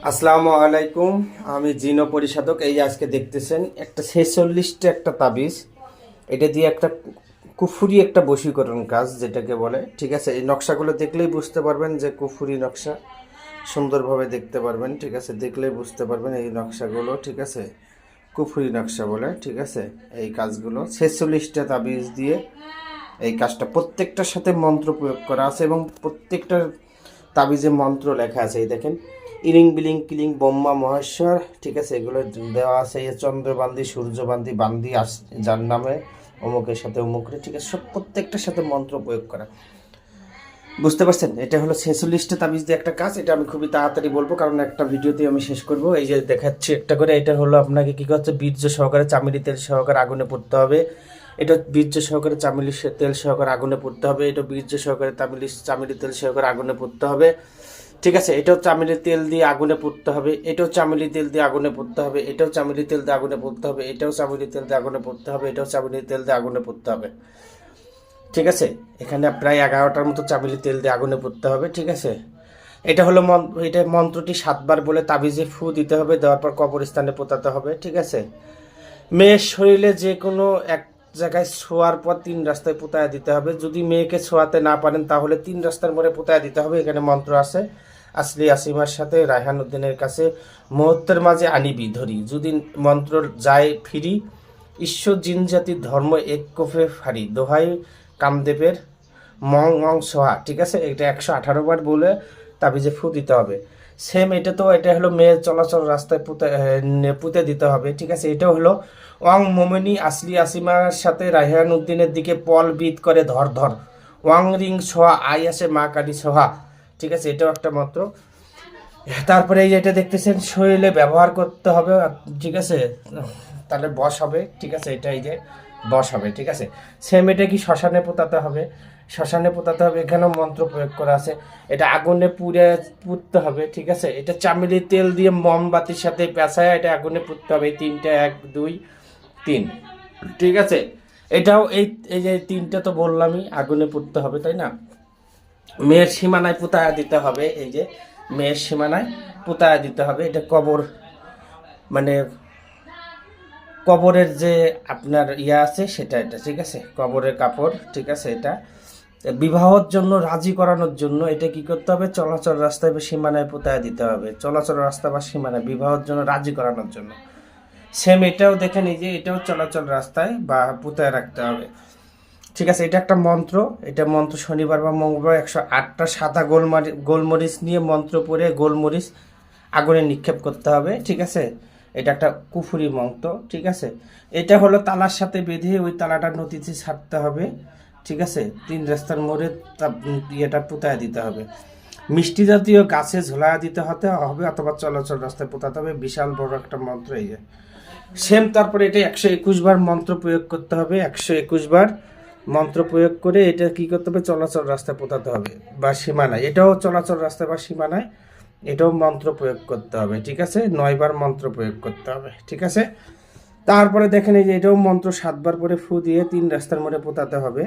আসসালামু আলাইকুম। আমি জিনো পরিশোধক। এই যে আজকে দেখতেছেন একটা 46টা একটা তাবিজ, এটা দিয়ে একটা কুফুরি একটা বশীকরণ কাজ যেটাকে বলে। ঠিক আছে, এই নকশাগুলো দেখলেই বুঝতে পারবেন যে কুফুরি নকশা, সুন্দরভাবে দেখতে পারবেন। ঠিক আছে, দেখলেই বুঝতে পারবেন এই নকশাগুলো। ঠিক আছে, কুফুরি নকশা বলে। ঠিক আছে, এই কাজগুলো 46টা তাবিজ দিয়ে এই কাজটা, প্রত্যেকটার সাথে মন্ত্র প্রয়োগ করা আছে এবং প্রত্যেকটার তাবিজে মন্ত্র লেখা আছে। এই দেখেন, ইলিং বিলিং কিলিং ব্রহ্মা মহেশ্বর। ঠিক আছে, এগুলো দেওয়া আছে। এই চন্দ্রবান্দি সূর্যবান্দি বান্দি যার নামে অমুকের সাথে অমুকের। ঠিক আছে, সব প্রত্যেকটার সাথে মন্ত্র প্রয়োগ করা। বুঝতে পারছেন? এটা হলো 46টা তাবিজ দিয়ে একটা কাজ। এটা আমি খুবই তাড়াতাড়ি বলবো কারণ একটা ভিডিওতে আমি শেষ করব। এই যে দেখাচ্ছি একটা করে। এটা হলো আপনাকে কি করছে, বীর্য সহকারে চামেলি তেল সহকারে আগুনে পড়তে হবে। এটা বীর্য সহকারে চামেলি তেল সহকারে আগুনে পড়তে হবে। এটা বীর্য সহকারে চামেলি তেল সহকারে আগুনে পড়তে হবে। ঠিক আছে, এটাও চামেলি তেল দিয়ে আগুনে পড়তে হবে। এটাও চামেলি তেল দিয়ে আগুনে পড়তে হবে। এটাও চামেলি তেল দিয়ে আগুনে পড়তে হবে। এটাও চামেলি তেল দিয়ে আগুনে পড়তে হবে। এটাও চামেলি তেল দিয়ে আগুনে পড়তে হবে। ঠিক আছে, এখানে প্রায় 11টার মতো চামেলি তেল দিয়ে আগুনে পড়তে হবে। ঠিক আছে, এটা হলো এটা মন্ত্রটি 7বার বলে তাবিজে ফু দিতে হবে। দেওয়ার পর কবরস্থানে পোতাতে হবে। ঠিক আছে, মেয়ের শরীরে যে কোনো এক জায়গায় ছোঁয়ার পর 3 রাস্তায় পোতায় দিতে হবে। যদি মেয়েকে ছোঁয়াতে না পারেন তাহলে 3 রাস্তার মোড়ে পোতায় দিতে হবে। এখানে মন্ত্র আছে। আসলি আসিমার সাথে রায়হান উদ্দিনের কাছে মুহূর্তের মাঝে আনিবি ধরি, যদি মন্ত্র যায় ফিরি, ঈশ্বর জিন জাতির ধর্ম এক কোফে ফারি, দোহাই কামদেবের মং অং সোহা। ঠিক আছে, এটা 118 বার বলে তাবিজে ফু দিতে হবে। সেম এটা তো, এটা হলো মেয়ের চলাচল রাস্তায় পুঁতে দিতে হবে। ঠিক আছে, এটা হলো ওয়াং মোমিনী আসলি আসিমার সাথে রায়হান উদ্দিনের দিকে পল বিদ করে ধর ধর, ওয়াং রিং সোহা আই আসে মা কালী সোহা। ঠিক আছে, এটাও একটা মন্ত্র। তারপরে এই যে এটা দেখতেছেন, শরীরে ব্যবহার করতে হবে। ঠিক আছে, তাহলে বশ হবে। ঠিক আছে, এটা এই যে বশ হবে। ঠিক আছে, সেম এটা কি শ্মশানে পোতাতে হবে। শ্মশানে পোতাতে হবে, এখানেও মন্ত্র প্রয়োগ করা আছে। এটা আগুনে পুড়তে হবে। ঠিক আছে, এটা চামেলি তেল দিয়ে মোমবাতির সাথে পেঁচায় এটা আগুনে পুড়তে হবে। এই তিনটা, 1 2 3। ঠিক আছে, এটাও এই এই যে তিনটা তো বললামই, আগুনে পুড়তে হবে, তাই না? মেয়ের সীমানায় পুতায়া দিতে হবে। এই যে মেয়ের সীমানায় পুতায়া দিতে হবে। এটা কবর, মানে কবরের যে আপনার আছে সেটা, এটা ঠিক আছে, কবরের কাপড়। ঠিক আছে, এটা বিবাহর জন্য রাজি করানোর জন্য এটা কি করতে হবে, চলাচল রাস্তায় বা সীমানায় পুতায়া দিতে হবে। চলাচল রাস্তা বা সীমানায় বিবাহর জন্য রাজি করানোর জন্য। সেম এটাও দেখেন, এই যে এটাও চলাচল রাস্তায় বা পুতায় রাখতে হবে। ঠিক আছে, এটা একটা মন্ত্র। এটা মন্ত্র শনিবার বা মঙ্গলবার 108টা সাদা গোলমরিচ নিয়ে মন্ত্র পড়ে গোলমরিচ আগুনে নিক্ষেপ করতে হবে। ঠিক আছে, এটা একটা কুফুরি মন্ত্র। ঠিক আছে, এটা হলো তালার সাথে বেঁধে ওই তালাটা নদীতে ছাড়তে হবে। ঠিক আছে, 3 রাস্তার মোড়ে ইয়েটা পুঁতায় দিতে হবে। মিষ্টি জাতীয় গাছে ঝোলা দিতে হবে অথবা চলাচল রাস্তায় পোতাতে হবে। বিশাল বড় একটা মন্ত্র। এই সেম তারপরে এটা 121 বার মন্ত্র প্রয়োগ করতে হবে। 121 বার মন্ত্র প্রয়োগ করে এটা কি করতে হবে, চলাচল রাস্তায় পোতাতে হবে বা সীমানায়। এটাও চলাচল রাস্তায় বা সীমানায়, এটাও মন্ত্র প্রয়োগ করতে হবে। ঠিক আছে, 9 বার মন্ত্র প্রয়োগ করতে হবে। ঠিক আছে, তারপরে দেখেন এই যে এটাও মন্ত্র 7 বার করে ফু দিয়ে 3 রাস্তার মোড়ে পোতাতে হবে।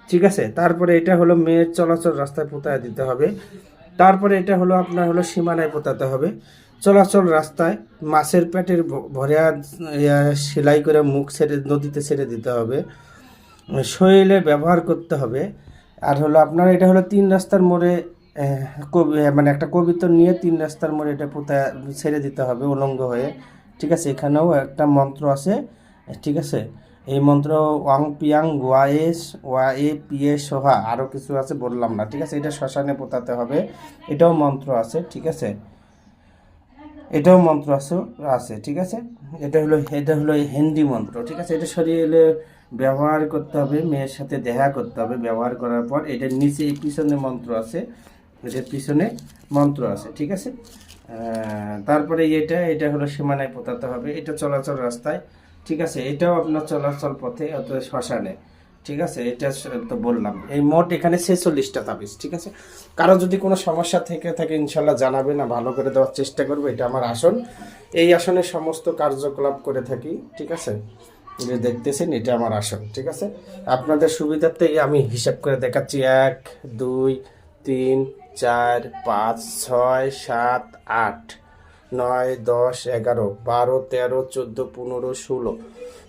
ঠিক আছে, তারপরে এটা হলো মেয়ের চলাচল রাস্তায় পোতায় দিতে হবে। তারপরে এটা হলো আপনার হলো সীমানায় পোতাতে হবে। চলাচল রাস্তায় মাছের পেটের ভরে সেলাই করে মুখ ছেড়ে নদীতে ছেড়ে দিতে হবে। শরীরে ব্যবহার করতে হবে। আর হলো আপনার এটা হলো 3 রাস্তার মোড়ে, মানে একটা কবিতা নিয়ে 3 রাস্তার মোড়ে এটা পোতায় ছেড়ে দিতে হবে উলঙ্গ হয়ে। ঠিক আছে, এখানেও একটা মন্ত্র আছে। ঠিক আছে, এই মন্ত্র ওয়াং পিয়াং ওয়া এ পিয়ে সোহা, আরও কিছু আছে বললাম না। ঠিক আছে, এটা শ্মশানে পোতাতে হবে। এটাও মন্ত্র আছে। ঠিক আছে, এটাও মন্ত্র আছে। ঠিক আছে, এটা হলো হিন্দি মন্ত্র। ঠিক আছে, এটা শরীরে ব্যবহার করতে হবে। মেয়ের সাথে দেখা করতে হবে। ব্যবহার করার পর এটার নিচে এই পিছনে মন্ত্র আছে, এটার পিছনে মন্ত্র আছে। ঠিক আছে, তারপরে এটা হলো সীমানায় পোতাতে হবে। এটা চলাচল রাস্তায়। ঠিক আছে, এটাও আপনার চলাচল পথে অথবা শ্মশানে। ঠিক আছে, এটা তো বললাম। এই মোট এখানে 46টা তাবিজ। ঠিক আছে, কারো যদি কোনো সমস্যা থেকে থাকে ইনশাল্লাহ জানাবেন, না ভালো করে দেওয়ার চেষ্টা করবো। এটা আমার আসন, এই আসনে সমস্ত কার্যকলাপ করে থাকি। ঠিক আছে, যে দেখতেছেন এটা আমার আসন। ঠিক আছে, আপনাদের সুবিধার্থে আমি হিসাব করে দেখাচ্ছি। 1 2 3 4 5 6 7 8 9, 10, 11, 12, 13, 14, 15, 16,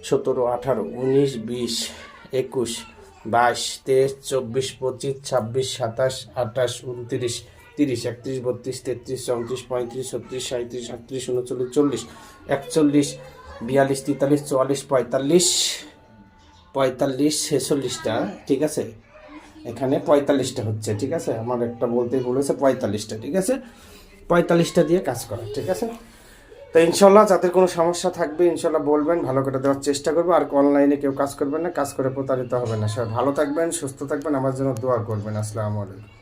17, 18, 19, 20, 21, 22, 23, 24, 25, 26, 27, 28, 29, 30, 31, 32, 33, 34, 35, 36, 37, 38, 39, 40, 41, 42, 43, 44, 45, 46টা, ঠিক আছে। এখানে 45টা হচ্ছে, ঠিক আছে। আমার একটা বলতে বলেছে 45টা, ঠিক আছে। 45টা দিয়ে কাজ করা, ঠিক আছে। তো ইনশাল্লাহ যাদের কোনো সমস্যা থাকবে ইনশাল্লাহ বলবেন, ভালো করে দেওয়ার চেষ্টা করবো। আর অনলাইনে কেউ কাজ করবেন না, কাজ করে প্রতারিত হবে না। সবাই ভালো থাকবেন, সুস্থ থাকবেন, আমার জন্য দোয়া করবেন। আসসালামু আলাইকুম।